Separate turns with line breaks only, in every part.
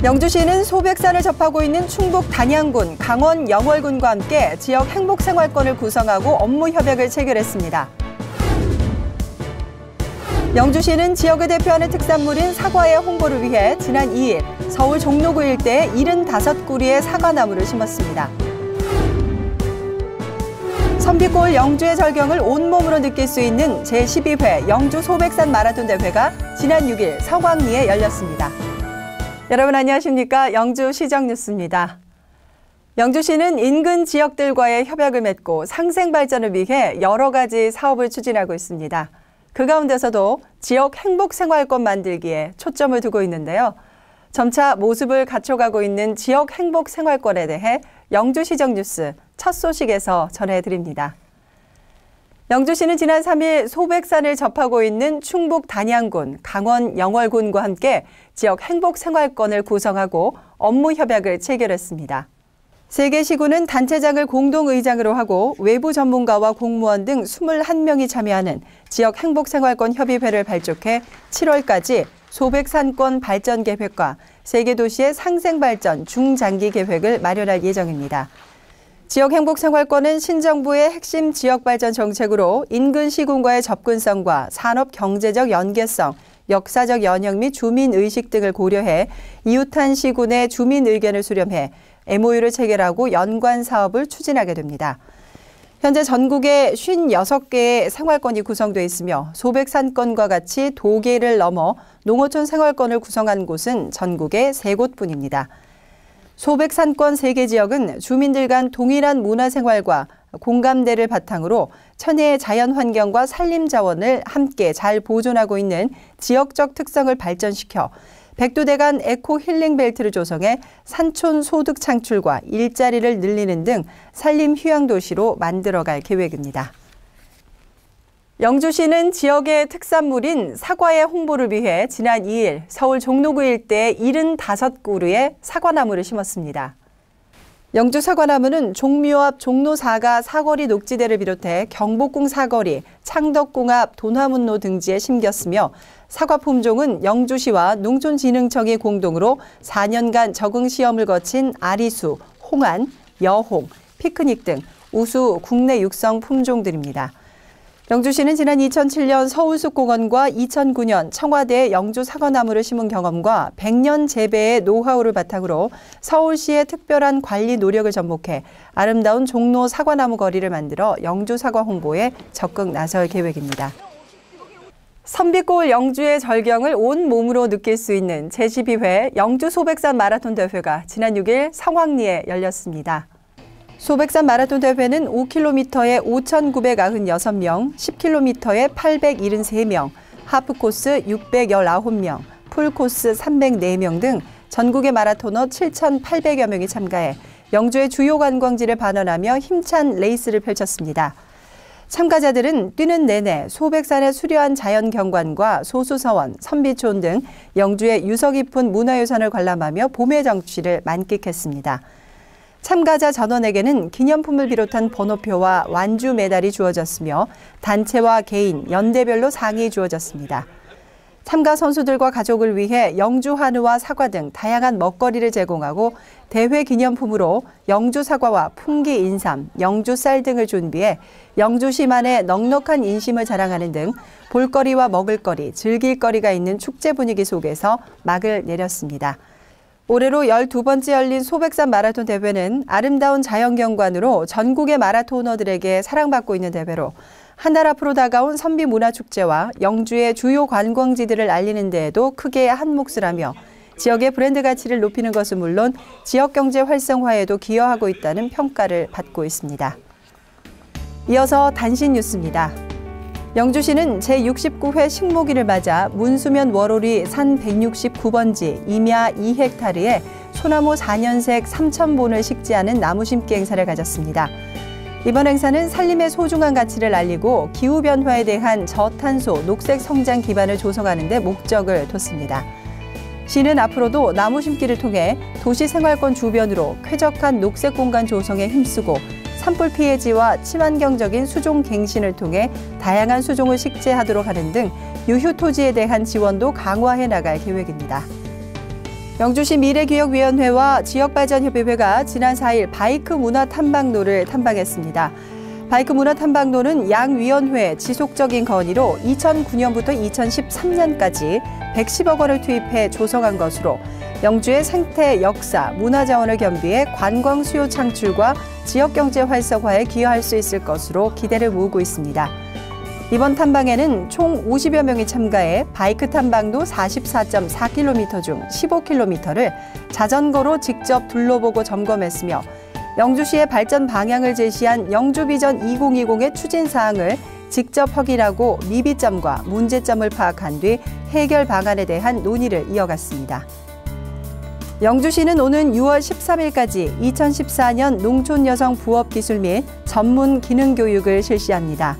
영주시는 소백산을 접하고 있는 충북 단양군, 강원 영월군과 함께 지역 행복생활권을 구성하고 업무 협약을 체결했습니다. 영주시는 지역을 대표하는 특산물인 사과의 홍보를 위해 지난 2일 서울 종로구 일대에 75그루의 사과나무를 심었습니다. 선비골 영주의 절경을 온몸으로 느낄 수 있는 제12회 영주 소백산 마라톤 대회가 지난 6일 성황리에 열렸습니다. 여러분 안녕하십니까? 영주시정 뉴스입니다. 영주시는 인근 지역들과의 협약을 맺고 상생 발전을 위해 여러 가지 사업을 추진하고 있습니다. 그 가운데서도 지역 행복생활권 만들기에 초점을 두고 있는데요. 점차 모습을 갖춰가고 있는 지역 행복생활권에 대해 영주시정 뉴스 첫 소식에서 전해드립니다. 영주시는 지난 3일 소백산을 접하고 있는 충북 단양군, 강원 영월군과 함께 지역 행복생활권을 구성하고 업무 협약을 체결했습니다. 세 개 시군은 단체장을 공동의장으로 하고 외부 전문가와 공무원 등 21명이 참여하는 지역 행복생활권 협의회를 발족해 7월까지 소백산권 발전 계획과 세 개 도시의 상생발전 중장기 계획을 마련할 예정입니다. 지역 행복생활권은 신정부의 핵심 지역발전 정책으로 인근 시군과의 접근성과 산업 경제적 연계성, 역사적 연형 및 주민의식 등을 고려해 이웃한 시군의 주민 의견을 수렴해 MOU를 체결하고 연관 사업을 추진하게 됩니다. 현재 전국에 56개의 생활권이 구성되어 있으며 소백산권과 같이 도계를 넘어 농어촌 생활권을 구성한 곳은 전국에 3곳뿐입니다. 소백산권 3개 지역은 주민들 간 동일한 문화생활과 공감대를 바탕으로 천혜의 자연환경과 산림자원을 함께 잘 보존하고 있는 지역적 특성을 발전시켜 백두대간 에코힐링벨트를 조성해 산촌 소득 창출과 일자리를 늘리는 등 산림 휴양도시로 만들어갈 계획입니다. 영주시는 지역의 특산물인 사과의 홍보를 위해 지난 2일 서울 종로구 일대에 75그루의 사과나무를 심었습니다. 영주 사과나무는 종묘 앞 종로 4가 사거리 녹지대를 비롯해 경복궁 사거리, 창덕궁 앞 도나문로 등지에 심겼으며 사과 품종은 영주시와 농촌진흥청이 공동으로 4년간 적응 시험을 거친 아리수, 홍안, 여홍, 피크닉 등 우수 국내 육성 품종들입니다. 영주시는 지난 2007년 서울숲공원과 2009년 청와대에 영주 사과나무를 심은 경험과 100년 재배의 노하우를 바탕으로 서울시의 특별한 관리 노력을 접목해 아름다운 종로 사과나무 거리를 만들어 영주 사과 홍보에 적극 나설 계획입니다. 선비골 영주의 절경을 온몸으로 느낄 수 있는 제12회 영주 소백산 마라톤 대회가 지난 6일 성황리에 열렸습니다. 소백산 마라톤 대회는 5km에 5,996명, 10km에 873명, 하프코스 619명, 풀코스 304명 등 전국의 마라토너 7,800여 명이 참가해 영주의 주요 관광지를 반환하며 힘찬 레이스를 펼쳤습니다. 참가자들은 뛰는 내내 소백산의 수려한 자연 경관과 소수서원, 선비촌 등 영주의 유서 깊은 문화유산을 관람하며 봄의 정취를 만끽했습니다. 참가자 전원에게는 기념품을 비롯한 번호표와 완주 메달이 주어졌으며 단체와 개인, 연대별로 상이 주어졌습니다. 참가 선수들과 가족을 위해 영주 한우와 사과 등 다양한 먹거리를 제공하고 대회 기념품으로 영주 사과와 풍기 인삼, 영주 쌀 등을 준비해 영주시만의 넉넉한 인심을 자랑하는 등 볼거리와 먹을거리, 즐길거리가 있는 축제 분위기 속에서 막을 내렸습니다. 올해로 12번째 열린 소백산 마라톤 대회는 아름다운 자연경관으로 전국의 마라토너들에게 사랑받고 있는 대회로 한 달 앞으로 다가온 선비문화축제와 영주의 주요 관광지들을 알리는 데에도 크게 한몫을 하며 지역의 브랜드 가치를 높이는 것은 물론 지역경제 활성화에도 기여하고 있다는 평가를 받고 있습니다. 이어서 단신 뉴스입니다. 영주시는 제69회 식목일을 맞아 문수면 월오리 산 169번지 임야 2헥타르에 소나무 4년색 3,000본을 식재하는 나무 심기 행사를 가졌습니다. 이번 행사는 산림의 소중한 가치를 알리고 기후변화에 대한 저탄소, 녹색 성장 기반을 조성하는 데 목적을 뒀습니다. 시는 앞으로도 나무 심기를 통해 도시 생활권 주변으로 쾌적한 녹색 공간 조성에 힘쓰고 산불 피해지와 친환경적인 수종 갱신을 통해 다양한 수종을 식재하도록 하는 등 유휴 토지에 대한 지원도 강화해 나갈 계획입니다. 영주시 미래기억위원회와 지역발전협의회가 지난 4일 바이크 문화 탐방로를 탐방했습니다. 바이크 문화 탐방로는 양 위원회 지속적인 건의로 2009년부터 2013년까지 110억 원을 투입해 조성한 것으로 영주의 생태, 역사, 문화 자원을 겸비해 관광 수요 창출과 지역 경제 활성화에 기여할 수 있을 것으로 기대를 모으고 있습니다. 이번 탐방에는 총 50여 명이 참가해 바이크 탐방로 44.4km 중 15km를 자전거로 직접 둘러보고 점검했으며 영주시의 발전 방향을 제시한 영주비전 2020의 추진 사항을 직접 확인하고 미비점과 문제점을 파악한 뒤 해결 방안에 대한 논의를 이어갔습니다. 영주시는 오는 6월 13일까지 2014년 농촌 여성 부업 기술 및 전문 기능 교육을 실시합니다.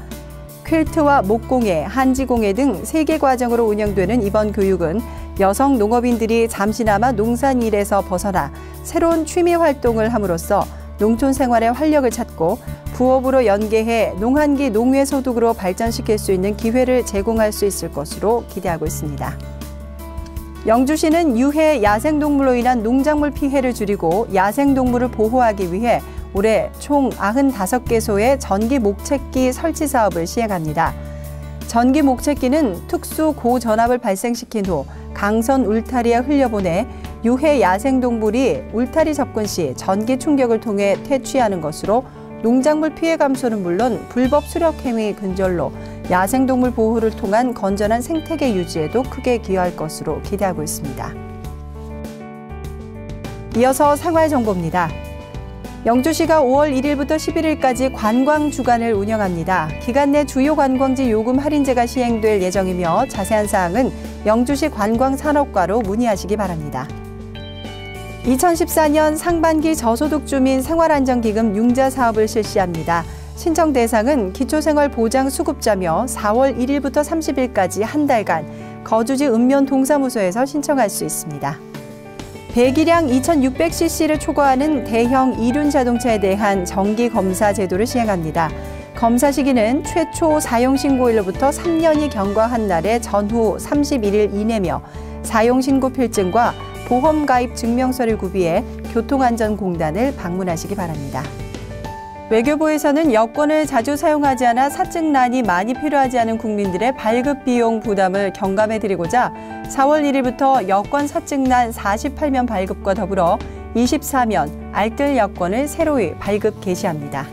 퀼트와 목공예, 한지공예 등 3개 과정으로 운영되는 이번 교육은 여성 농업인들이 잠시나마 농산일에서 벗어나 새로운 취미 활동을 함으로써 농촌 생활의 활력을 찾고 부업으로 연계해 농한기 농외 소득으로 발전시킬 수 있는 기회를 제공할 수 있을 것으로 기대하고 있습니다. 영주시는 유해 야생동물로 인한 농작물 피해를 줄이고 야생동물을 보호하기 위해 올해 총 95개소의 전기 목책기 설치 사업을 시행합니다. 전기 목책기는 특수 고전압을 발생시킨 후 강선 울타리에 흘려보내 유해 야생동물이 울타리 접근 시 전기 충격을 통해 퇴치하는 것으로 농작물 피해 감소는 물론 불법 수력 행위 근절로 야생동물 보호를 통한 건전한 생태계 유지에도 크게 기여할 것으로 기대하고 있습니다. 이어서 생활정보입니다. 영주시가 5월 1일부터 11일까지 관광주간을 운영합니다. 기간 내 주요 관광지 요금 할인제가 시행될 예정이며 자세한 사항은 영주시 관광산업과로 문의하시기 바랍니다. 2014년 상반기 저소득 주민 생활안정기금 융자 사업을 실시합니다. 신청 대상은 기초생활보장수급자며 4월 1일부터 30일까지 한 달간 거주지 읍면 동사무소에서 신청할 수 있습니다. 배기량 2600cc를 초과하는 대형 이륜 자동차에 대한 정기검사 제도를 시행합니다. 검사 시기는 최초 사용신고일로부터 3년이 경과한 날의 전후 31일 이내며 사용신고 필증과 보험가입 증명서를 구비해 교통안전공단을 방문하시기 바랍니다. 외교부에서는 여권을 자주 사용하지 않아 사증란이 많이 필요하지 않은 국민들의 발급 비용 부담을 경감해드리고자 4월 1일부터 여권 사증란 48면 발급과 더불어 24면 알뜰 여권을 새로이 발급 개시합니다.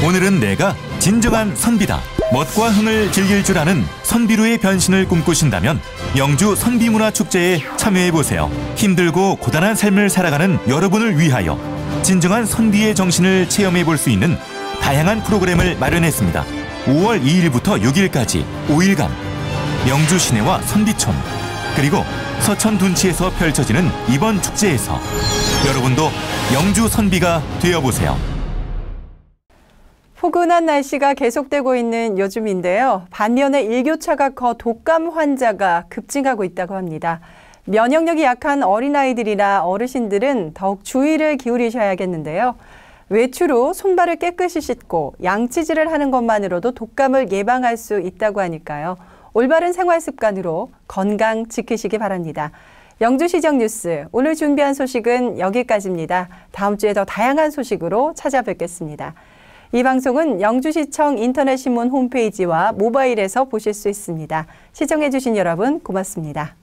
오늘은 내가 진정한 선비다. 멋과 흥을 즐길 줄 아는 선비루의 변신을 꿈꾸신다면 영주 선비문화축제에 참여해보세요. 힘들고 고단한 삶을 살아가는 여러분을 위하여 진정한 선비의 정신을 체험해볼 수 있는 다양한 프로그램을 마련했습니다. 5월 2일부터 6일까지 5일간 영주 시내와 선비촌 그리고 서천 둔치에서 펼쳐지는 이번 축제에서 여러분도 영주 선비가 되어보세요.
포근한 날씨가 계속되고 있는 요즘인데요. 반면에 일교차가 커 독감 환자가 급증하고 있다고 합니다. 면역력이 약한 어린아이들이나 어르신들은 더욱 주의를 기울이셔야겠는데요. 외출 후 손발을 깨끗이 씻고 양치질을 하는 것만으로도 독감을 예방할 수 있다고 하니까요. 올바른 생활 습관으로 건강 지키시기 바랍니다. 영주시정 뉴스, 오늘 준비한 소식은 여기까지입니다. 다음 주에 더 다양한 소식으로 찾아뵙겠습니다. 이 방송은 영주시청 인터넷 신문 홈페이지와 모바일에서 보실 수 있습니다. 시청해주신 여러분 고맙습니다.